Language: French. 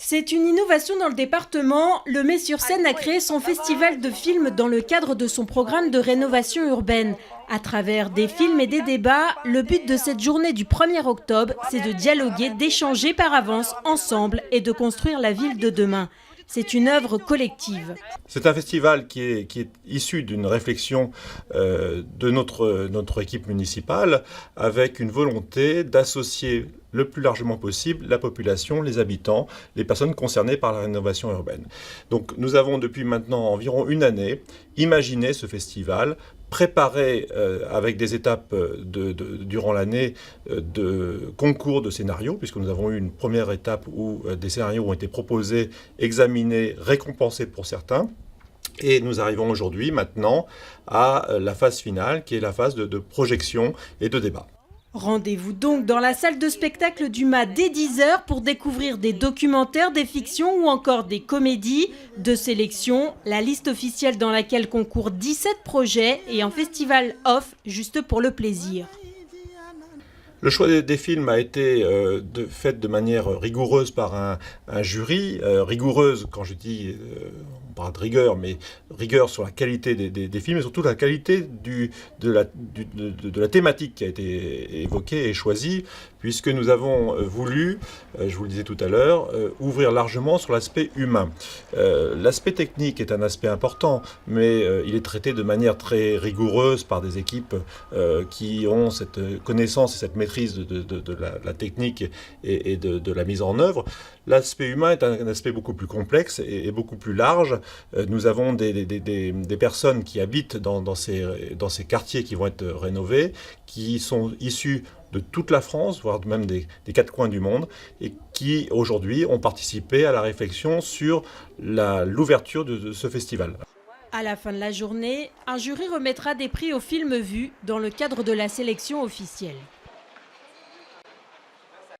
C'est une innovation dans le département. Le Met-sur-Seine a créé son festival de films dans le cadre de son programme de rénovation urbaine. À travers des films et des débats, le but de cette journée du 1er octobre, c'est de dialoguer, d'échanger par avance, ensemble et de construire la ville de demain. C'est une œuvre collective. C'est un festival qui est issu d'une réflexion de notre équipe municipale avec une volonté d'associer le plus largement possible la population, les habitants, les personnes concernées par la rénovation urbaine. Donc nous avons depuis maintenant environ une année imaginé ce festival, préparé avec des étapes durant l'année de concours de scénarios, puisque nous avons eu une première étape où des scénarios ont été proposés, examinés, récompensés pour certains. Et nous arrivons aujourd'hui maintenant à la phase finale, qui est la phase de projection et de débat. Rendez-vous donc dans la salle de spectacle du MAT dès 10 h pour découvrir des documentaires, des fictions ou encore des comédies. De sélection, la liste officielle dans laquelle concourent 17 projets et un festival off juste pour le plaisir. Le choix des films a été fait de manière rigoureuse par un jury. Rigoureuse, quand je dis, on parle de rigueur, mais rigueur sur la qualité des films et surtout la qualité de la thématique qui a été évoquée et choisie, puisque nous avons voulu, je vous le disais tout à l'heure, ouvrir largement sur l'aspect humain. L'aspect technique est un aspect important, mais il est traité de manière très rigoureuse par des équipes qui ont cette connaissance et cette maîtrise de la technique et de la mise en œuvre. L'aspect humain est un aspect beaucoup plus complexe et beaucoup plus large. Nous avons des personnes qui habitent dans ces quartiers qui vont être rénovés, qui sont issus de toute la France, voire même des 4 coins du monde, et qui aujourd'hui ont participé à la réflexion sur l'ouverture de ce festival. À la fin de la journée, un jury remettra des prix aux films vus dans le cadre de la sélection officielle.